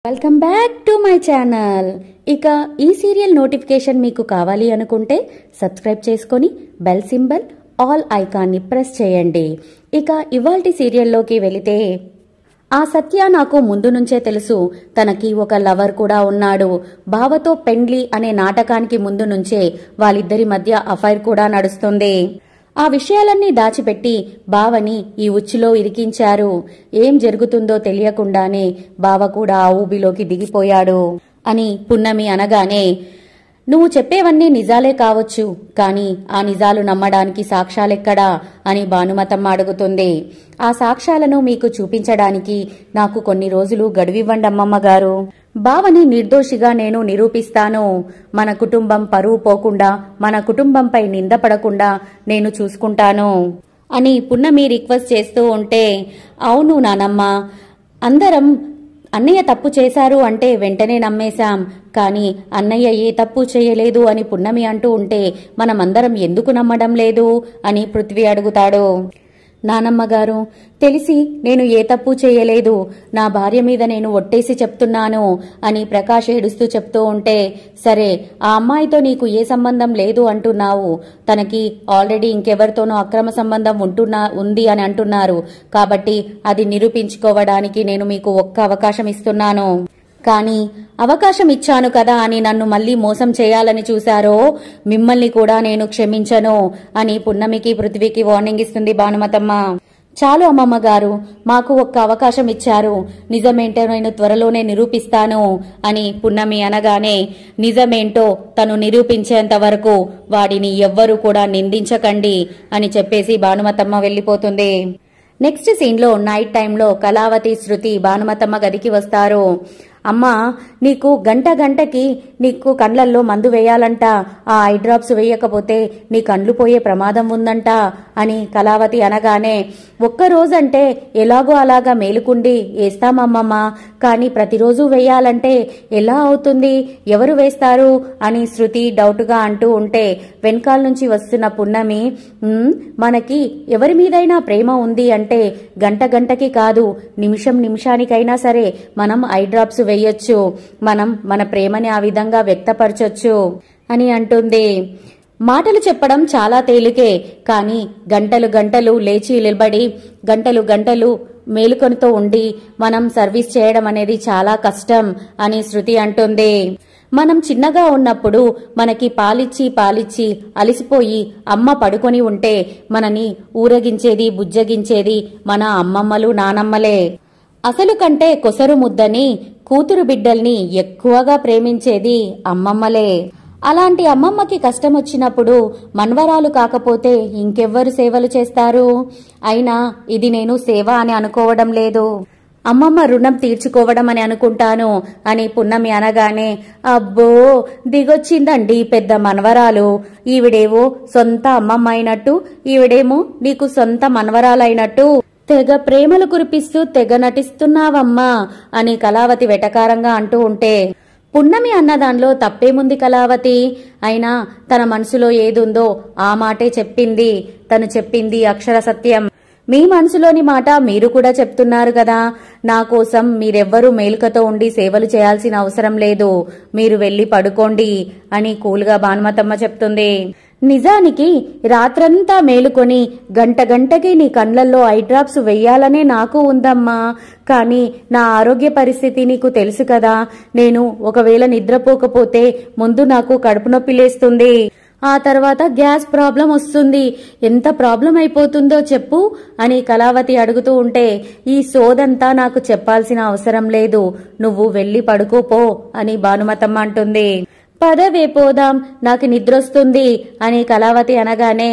Welcome back to my channel. ఇక ఈ serial notification మీకు కావాలి అనుకుంటే సబ్స్క్రైబ్ చేసుకొని బెల్ సింబల్ ఆల్ ఐకాన్ని ప్రెస్ చేయండి. ఇక ఇవాల్టి సీరియల్లోకి వెళితే, ఆ సత్య నాకు ముందు నుంచే తెలుసు, తనకి ఒక లవర్ కూడా ఉన్నాడు. బావతో పెండ్లి అనే నాటకానికి ముందు నుంచే వాళ్ళిద్దరి మధ్య అఫైర్ కూడా నడుస్తుంది. ఆ విషయాలన్నీ దాచిపెట్టి బావని ఈ ఉచ్చులో ఇరికించారు. ఏం జరుగుతుందో తెలియకుండానే బావ కూడా ఆ ఊబిలోకి దిగిపోయాడు అని పున్నమి అనగానే, నువ్వు చెప్పేవన్నీ నిజాలే కావచ్చు, కానీ ఆ నిజాలు నమ్మడానికి సాక్ష్యాలెక్కడా అని భానుమతమ్మ అడుగుతుంది. ఆ సాక్ష్యాలను మీకు చూపించడానికి నాకు కొన్ని రోజులు గడువివ్వండి అమ్మమ్మ గారు. బావని నిర్దోషిగా నేను నిరూపిస్తాను. మన కుటుంబం పరువు పోకుండా, మన కుటుంబంపై నిందపడకుండా నేను చూసుకుంటాను అని పున్నమి రిక్వెస్ట్ చేస్తూ ఉంటే, అవును నానమ్మ, అందరం అన్నయ్య తప్పు చేశారు అంటే వెంటనే నమ్మేశాం, కానీ అన్నయ్య ఏ తప్పు చేయలేదు అని పున్నమి అంటూ ఉంటే మనమందరం ఎందుకు నమ్మడం లేదు అని పృథ్వీ అడుగుతాడు. నానమ్మ గారు, తెలిసి నేను ఏ తప్పు చేయలేదు, నా భార్య మీద నేను ఒట్టేసి చెప్తున్నాను అని ప్రకాష్ ఏడుస్తూ చెప్తూ ఉంటే, సరే ఆ అమ్మాయితో నీకు ఏ సంబంధం లేదు అంటున్నావు, తనకి ఆల్రెడీ ఇంకెవరితోనో అక్రమ సంబంధం ఉంది అని అంటున్నారు, కాబట్టి అది నిరూపించుకోవడానికి నేను మీకు ఒక్క అవకాశం ఇస్తున్నాను. కానీ అవకాశం ఇచ్చాను కదా అని నన్ను మళ్లీ మోసం చేయాలని చూశారో మిమ్మల్ని కూడా నేను క్షమించను అని పున్నమికి పృథ్వీకి వార్నింగ్ ఇస్తుంది భానుమతమ్మ. చాలు అమ్మమ్మ గారు, మాకు ఒక్క అవకాశం ఇచ్చారు, నిజమేంటో నేను త్వరలోనే నిరూపిస్తాను అని పున్నమి అనగానే, నిజమేంటో తను నిరూపించేంత వరకు వాడిని ఎవ్వరూ కూడా నిందించకండి అని చెప్పేసి భానుమతమ్మ వెళ్లిపోతుంది. నెక్స్ట్ సీన్లో నైట్ టైంలో కళావతి, శృతి భానుమతమ్మ గదికి వస్తారు. అమ్మా, నీకు గంటకి నీకు కండ్లల్లో మందు వేయాలంట, ఆ ఐ డ్రాప్స్ వేయకపోతే నీ కండ్లు పోయే ప్రమాదం ఉందంట అని కళావతి అనగానే, ఒక్కరోజంటే ఎలాగో అలాగా మేలుకుండి వేస్తామమ్మమ్మ, కానీ ప్రతిరోజు వేయాలంటే ఎలా అవుతుంది, ఎవరు వేస్తారు అని శృతి డౌట్గా అంటూ ఉంటే, వెనకాల నుంచి వస్తున్న పున్నమి, మనకి ఎవరి మీదైనా ప్రేమ ఉంది అంటే గంటకి కాదు, నిమిషానికైనా సరే మనం ఐ డ్రాప్స్ వేయొచ్చు, మనం మన ప్రేమని ఆ విధంగా వ్యక్తపరచొచ్చు అని అంటుంది. మాటలు చెప్పడం చాలా తేలికే, కానీ గంటలు లేచి నిలబడి గంటలు మేలుకొనితో ఉండి మనం సర్వీస్ చేయడం అనేది చాలా కష్టం అని శృతి అంటుంది. మనం చిన్నగా ఉన్నప్పుడు మనకి పాలిచ్చి అలిసిపోయి అమ్మ పడుకొని ఉంటే మనని ఊరగించేది, బుజ్జగించేది మన అమ్మమ్మలు, నానమ్మలే. అసలు కంటే కొసరు ముద్దని, కూతురు బిడ్డల్ని ఎక్కువగా ప్రేమించేది అమ్మమ్మలే. అలాంటి అమ్మమ్మకి కష్టం వచ్చినప్పుడు మన్వరాలు కాకపోతే ఇంకెవ్వరు సేవలు చేస్తారు? అయినా ఇది నేను సేవ అని అనుకోవడం లేదు, అమ్మమ్మ రుణం తీర్చుకోవడం అని అనుకుంటాను అని పున్నమి అనగానే, అబ్బో దిగొచ్చిందండి పెద్ద మనవరాలు, ఈవిడేవో సొంత అమ్మమ్మ అయినట్టు, ఈవిడేమో నీకు సొంత మనవరాలైనట్టు తెగ ప్రేమలు కురిపిస్తూ తెగ నటిస్తున్నావమ్మా అని కళావతి వెటకారంగా అంటూ ఉంటే, పున్నమి అన్నదానిలో తప్పేముంది కళావతి? అయినా తన మనసులో ఏదుందో ఆ మాటే చెప్పింది. తను చెప్పింది అక్షర సత్యం. మీ మనసులోని మాట మీరు కూడా చెప్తున్నారు కదా, నా కోసం మీరెవ్వరూ మేలుకతో ఉండి సేవలు చేయాల్సిన అవసరం లేదు, మీరు వెళ్లి పడుకోండి అని కూల్గా భానుమతమ్మ చెప్తుంది. నిజానికి రాత్రంతా మేలుకొని గంటకి నీ కండ్లల్లో ఐ డ్రాప్స్ వెయ్యాలనే నాకు ఉందమ్మా, కానీ నా ఆరోగ్య పరిస్థితి నీకు తెలుసు కదా, నేను ఒకవేళ నిద్రపోకపోతే ముందు నాకు కడుపు నొప్పి లేస్తుంది, ఆ తర్వాత గ్యాస్ ప్రాబ్లం వస్తుంది, ఎంత ప్రాబ్లం అయిపోతుందో చెప్పు అని కళావతి అడుగుతూ ఉంటే, ఈ సోదంతా నాకు చెప్పాల్సిన అవసరం లేదు, నువ్వు వెళ్లి పడుకోపో అని భానుమతమ్మ అంటుంది. పదవే పోదాం, నాకు నిద్రొస్తుంది అని కళావతి అనగానే,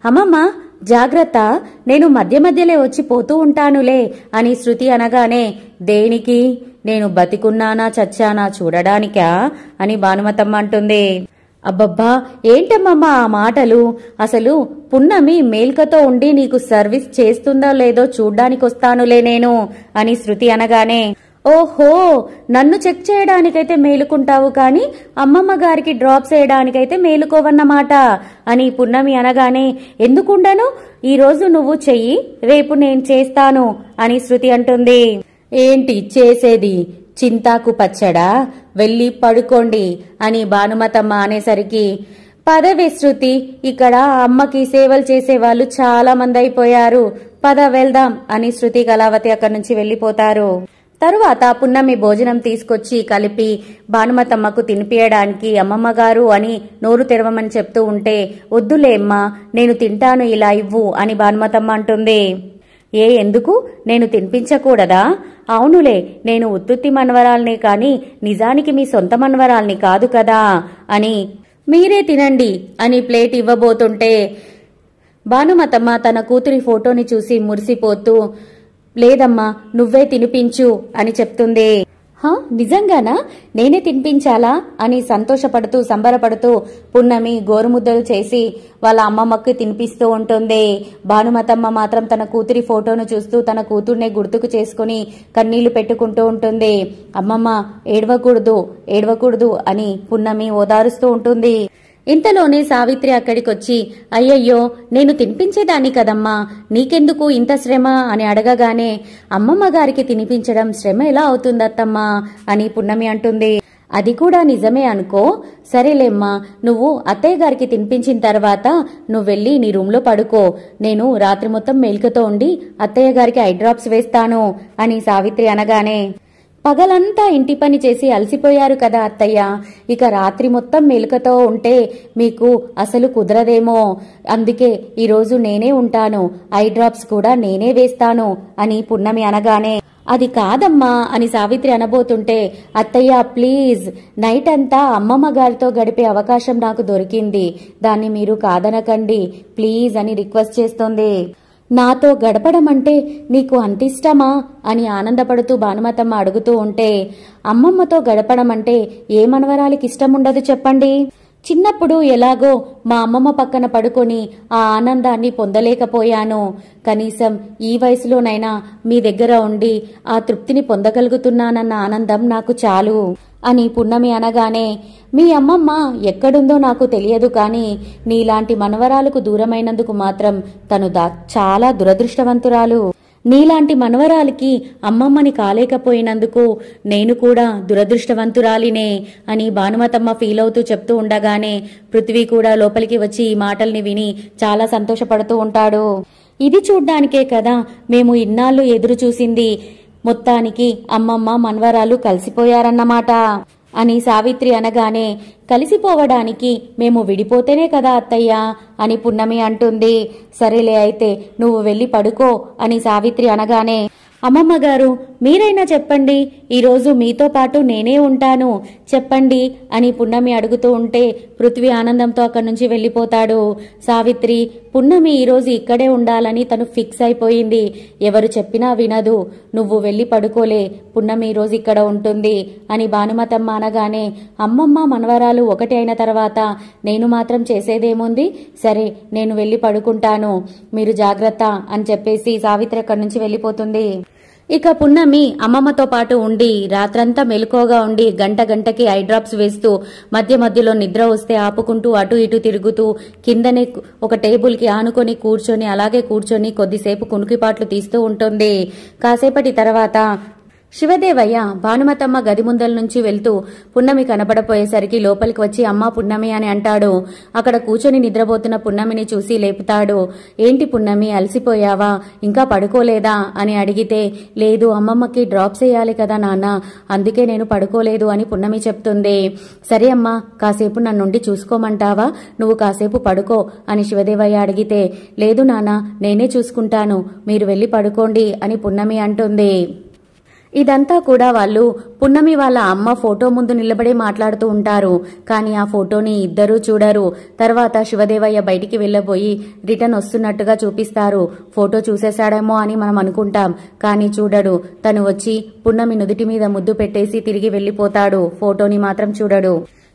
అమ్మమ్మ జాగ్రత్త, నేను మధ్యలే వచ్చి పోతూ ఉంటానులే అని శృతి అనగానే, దేనికి, నేను బతికున్నానా చచ్చానా చూడడానికా అని భానుమతమ్మ అంటుంది. అబ్బబ్బా ఏంటమ్మమ్మా ఆ మాటలు, అసలు పున్నమి మేల్కతో ఉండి నీకు సర్వీస్ చేస్తుందో లేదో చూడ్డానికొస్తానులే నేను అని శృతి అనగానే, ఓహో, నన్ను చెక్ చేయడానికైతే మేలుకుంటావు, కానీ అమ్మమ్మ గారికి డ్రాప్స్ వేయడానికైతే మేలుకోవన్నమాట అని పున్నమి అనగానే, ఎందుకుండను, ఈరోజు నువ్వు చెయ్యి, రేపు నేను చేస్తాను అని శృతి అంటుంది. ఏంటి చేసేది, చింతాకు పచ్చడా, వెళ్ళి పడుకోండి అని భానుమతమ్మ అనేసరికి, పదవే శృతి, ఇక్కడ అమ్మకి సేవలు చేసేవాళ్ళు చాలా మంది అయిపోయారు, పద వెళ్దాం అని శృతి కళావతి అక్కడి నుంచి వెళ్లిపోతారు. తరువాత పున్నమి భోజనం తీసుకొచ్చి కలిపి భానుమతమ్మకు తినిపియడానికి అమ్మమ్మగారు అని నోరు తెరవమని చెప్తూ ఉంటే, వద్దులేమ్మా, నేను తింటాను, ఇలా ఇవ్వు అని భానుమతమ్మ అంటుంది. ఎందుకు, నేను తినిపించకూడదా? అవునులే, నేను ఉత్తుత్తి మనవరాల్ని కాని నిజానికి మీ సొంత మనవరాల్ని కాదు కదా అని, మీరే తినండి అని ప్లేట్ ఇవ్వబోతుంటే భానుమతమ్మ తన కూతురి ఫోటోని చూసి మురిసిపోతూ, లేదమ్మా, నువ్వే తినిపించు అని చెప్తుంది. నిజంగానా, నేనే తినిపించాలా అని సంతోషపడుతూ సంబరపడుతూ పున్నమి గోరుముద్దలు చేసి వాళ్ళ అమ్మమ్మకి తినిపిస్తూ ఉంటుంది. భానుమతమ్మ మాత్రం తన కూతురి ఫోటోను చూస్తూ తన కూతుర్నే గుర్తుకు చేసుకుని కన్నీళ్లు పెట్టుకుంటూ ఉంటుంది. అమ్మమ్మ, ఏడవకూడదు అని పున్నమి ఓదారుస్తూ ఉంటుంది. ఇంతలోనే సావిత్రి అక్కడికొచ్చి, అయ్యయ్యో, నేను తినిపించేదాన్ని కదమ్మా, నీకెందుకు ఇంత శ్రమ అని అడగగానే, అమ్మమ్మ గారికి తినిపించడం శ్రమ ఎలా అవుతుందత్తమ్మా అని పున్నమి అంటుంది. అది కూడా నిజమే అనుకో. సరేలేమ్మా, నువ్వు అత్తయ్య గారికి తినిపించిన తర్వాత నువ్వెళ్ళి నీ రూంలో పడుకో, నేను రాత్రి మొత్తం మేల్కతో ఉండి అత్తయ్య గారికి ఐ డ్రాప్స్ వేస్తాను అని సావిత్రి అనగానే, పగలంతా ఇంటి పని చేసి అలసిపోయారు కదా అత్తయ్య, ఇక రాత్రి మొత్తం మేలుకతో ఉంటే మీకు అసలు కుదరదేమో, అందుకే ఈరోజు నేనే ఉంటాను, ఐ డ్రాప్స్ కూడా నేనే వేస్తాను అని పున్నమి అనగానే, అది కాదమ్మా అని సావిత్రి అనబోతుంటే, అత్తయ్య ప్లీజ్, నైట్ అంతా అమ్మమ్మ గారితో గడిపే అవకాశం నాకు దొరికింది, దాన్ని మీరు కాదనకండి ప్లీజ్ అని రిక్వెస్ట్ చేస్తోంది. నాతో గడపడం అంటే నీకు అంతిష్టమా అని ఆనందపడుతూ భానుమతమ్మ అడుగుతూ ఉంటే, అమ్మమ్మతో గడపడం అంటే ఏ మనవరాలికి ఇష్టముండదు చెప్పండి. చిన్నప్పుడు ఎలాగో మా అమ్మమ్మ పక్కన పడుకొని ఆ ఆనందాన్ని పొందలేకపోయాను, కనీసం ఈ వయసులోనైనా మీ దగ్గర ఉండి ఆ తృప్తిని పొందగలుగుతున్నానన్న ఆనందం నాకు చాలు అని పున్నమి అనగానే, మీ అమ్మమ్మ ఎక్కడుందో నాకు తెలియదు కానీ నీలాంటి మనవరాలకు దూరమైనందుకు మాత్రం తను చాలా దురదృష్టవంతురాలు. నీలాంటి మనవరాలికి అమ్మమ్మని కాలేకపోయినందుకు నేను కూడా దురదృష్టవంతురాలినే అని భానుమతమ్మ ఫీల్ అవుతూ చెప్తూ ఉండగానే పృథ్వీ కూడా లోపలికి వచ్చి ఈ మాటల్ని విని చాలా సంతోషపడుతూ ఉంటాడు. ఇది చూడ్డానికే కదా మేము ఇన్నాళ్ళు ఎదురు చూసింది, మొత్తానికి అమ్మమ్మ మనవరాలు కలిసిపోయారన్నమాట అని సావిత్రి అనగానే, కలిసిపోవడానికి మేము విడిపోతేనే కదా అత్తయ్య అని పున్నమి అంటుంది. సరేలే అయితే నువ్వు వెళ్ళి పడుకో అని సావిత్రి అనగానే, అమ్మమ్మ గారు మీరైనా చెప్పండి, ఈరోజు మీతో పాటు నేనే ఉంటాను చెప్పండి అని పున్నమి అడుగుతూ ఉంటే పృథ్వీ ఆనందంతో అక్కడి నుంచి వెళ్ళిపోతాడు. సావిత్రి, పున్నమి ఈరోజు ఇక్కడే ఉండాలని తను ఫిక్స్ అయిపోయింది, ఎవరు చెప్పినా వినదు, నువ్వు వెళ్ళి పడుకోలే, పున్నమి ఈరోజు ఇక్కడ ఉంటుంది అని భానుమతమ్మ అనగానే, అమ్మమ్మ మనవరాలు ఒకటి అయిన తర్వాత నేను మాత్రం చేసేదేముంది, సరే నేను వెళ్ళి పడుకుంటాను, మీరు జాగ్రత్త అని చెప్పేసి సావిత్రి అక్కడి నుంచి వెళ్ళిపోతుంది. ఇక పున్నమి అమ్మమ్మతో పాటు ఉండి రాత్రంతా మెలకువగా ఉండి గంటకి ఐ డ్రాప్స్ వేస్తూ మధ్య మధ్యలో నిద్ర వస్తే ఆపుకుంటూ అటు ఇటు తిరుగుతూ కిందనే ఒక టేబుల్కి ఆనుకొని కూర్చొని అలాగే కూర్చొని కొద్దిసేపు కునుకిపాట్లు తీస్తూ ఉంటుంది. కాసేపటి తర్వాత శివదేవయ్య భానుమతమ్మ గది ముందల నుంచి వెళ్తూ పున్నమి కనపడపోయేసరికి లోపలికి వచ్చి అమ్మా పున్నమి అని అంటాడు. అక్కడ కూర్చొని నిద్రపోతున్న పున్నమిని చూసి లేపుతాడు. ఏంటి పున్నమి, అలసిపోయావా, ఇంకా పడుకోలేదా అని అడిగితే, లేదు అమ్మమ్మకి డ్రాప్స్ వేయాలి కదా నాన్న, అందుకే నేను పడుకోలేదు అని పున్నమి చెప్తుంది. సరే అమ్మా, కాసేపు నన్నుండి చూసుకోమంటావా, నువ్వు కాసేపు పడుకో అని శివదేవయ్య అడిగితే, లేదు నాన్న నేనే చూసుకుంటాను, మీరు వెళ్ళి పడుకోండి అని పున్నమి అంటుంది. ఇదంతా కూడా వాళ్ళు పున్నమి వాళ్ళ అమ్మ ఫోటో ముందు నిలబడే మాట్లాడుతూ ఉంటారు. కానీ ఆ ఫోటోని ఇద్దరూ చూడరు. తర్వాత శివదేవయ్య బయటికి వెళ్లబోయి రిటర్న్ వస్తున్నట్టుగా చూపిస్తారు. ఫోటో చూసేశాడేమో అని మనం అనుకుంటాం, కానీ చూడడు. తను వచ్చి పున్నమి నుదుటి మీద ముద్దు పెట్టేసి తిరిగి వెళ్లిపోతాడు. ఫోటోని మాత్రం చూడడు.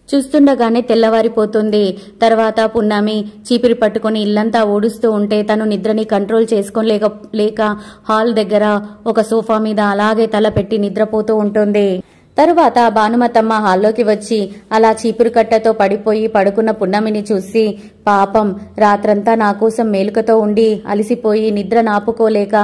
చూస్తుండగానే తెల్లవారిపోతుంది. తర్వాత పున్నమి చీపిరి పట్టుకుని ఇల్లంతా ఊడుస్తూ ఉంటే తను నిద్రని కంట్రోల్ చేసుకోలేక హాల్ దగ్గర ఒక సోఫా మీద అలాగే తల పెట్టి నిద్రపోతూ ఉంటుంది. తరువాత భానుమతమ్మ హాల్లోకి వచ్చి అలా చీపురు కట్టతో పడిపోయి పడుకున్న పున్నమిని చూసి, పాపం రాత్రంతా నాకోసం మేలుకతో ఉండి అలిసిపోయి నిద్ర నాపుకోలేక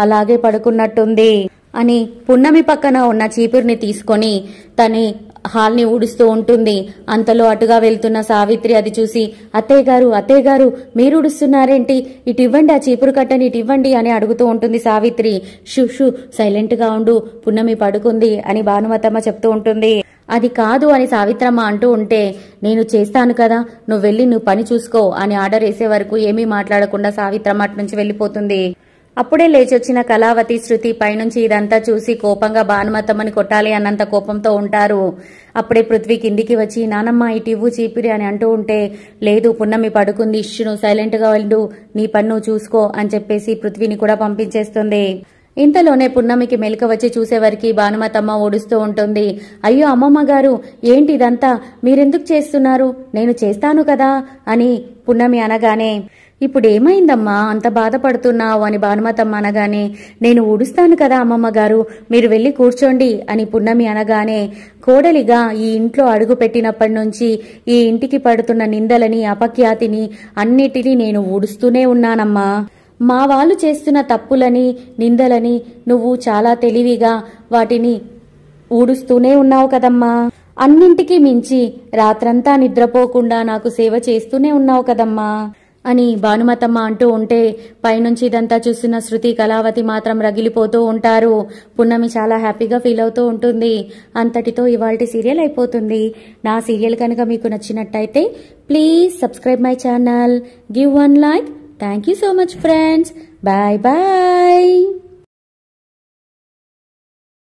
అలాగే పడుకున్నట్టుంది. అని పున్నమి పక్కన ఉన్న చీపురుని తీసుకొని తని హాల్ని ఊడుస్తూ ఉంటుంది. అంతలో అటుగా వెళ్తున్న సావిత్రి అది చూసి, అత్తయ్య గారు మీరు ఊడుస్తున్నారేంటి, ఇటు ఇవ్వండి, ఆ చీపురు కట్టని ఇటు ఇవ్వండి అని అడుగుతూ ఉంటుంది సావిత్రి. షూ సైలెంట్ గా ఉండు, పున్నమి పడుకుంది అని భానుమతమ్మ చెప్తూ ఉంటుంది. అది కాదు అని సావిత్రమ్మ అంటూ ఉంటే, నేను చేస్తాను కదా, నువ్వు వెళ్ళి నువ్వు పని చూసుకో అని ఆర్డర్ వేసే వరకు ఏమీ మాట్లాడకుండా సావిత్రమ్మ అటు నుంచి వెళ్ళిపోతుంది. అప్పుడే లేచొచ్చిన కళావతి, శృతి పైనుంచి ఇదంతా చూసి కోపంగా భానుమతమ్మని కొట్టాలి అన్నంత కోపంతో ఉంటారు. అప్పుడే పృథ్వీ కిందికి వచ్చి, నానమ్మ ఇటు ఇవ్వు చీపిరి అని అంటూ ఉంటే, లేదు పున్నమి పడుకుంది, నువ్వు సైలెంట్ గా వెళ్ళు, నీ పన్ను చూసుకో అని చెప్పేసి పృథ్వీని కూడా పంపించేస్తుంది. ఇంతలోనే పున్నమికి మెలక వచ్చి చూసేవరికి భానుమతమ్మ ఊడుస్తూ ఉంటుంది. అయ్యో అమ్మమ్మ గారు, ఏంటి ఇదంతా, మీరెందుకు చేస్తున్నారు, నేను చేస్తాను కదా అని పున్నమి అనగానే, ఇప్పుడు ఏమైందమ్మా అంత బాధపడుతున్నావు అని భానుమతమ్మ అనగానే, నేను ఊడుస్తాను కదా అమ్మమ్మ గారు, మీరు వెళ్ళి కూర్చోండి అని పున్నమి అనగానే, కోడలిగా ఈ ఇంట్లో అడుగు పెట్టినప్పటి నుంచి ఈ ఇంటికి పడుతున్న నిందలని, అపఖ్యాతిని అన్నిటినీ నేను ఊడుస్తూనే ఉన్నానమ్మా. మా వాళ్ళు చేస్తున్న తప్పులని, నిందలని నువ్వు చాలా తెలివిగా వాటిని ఊడుస్తూనే ఉన్నావు కదమ్మా. అన్నింటికీ మించి రాత్రంతా నిద్రపోకుండా నాకు సేవ చేస్తూనే ఉన్నావు కదమ్మా అని భానుమతమ్మ అంటూ ఉంటే, పైనుంచి ఇదంతా చూస్తున్న శృతి, కళావతి మాత్రం రగిలిపోతూ ఉంటారు. పున్నమి చాలా హ్యాపీగా ఫీల్ అవుతూ ఉంటుంది. అంతటితో ఇవాల్టి సీరియల్ అయిపోతుంది. నా సీరియల్ కనుక మీకు నచ్చినట్టయితే please subscribe my channel, give one like. Thank you so much friends. Bye bye.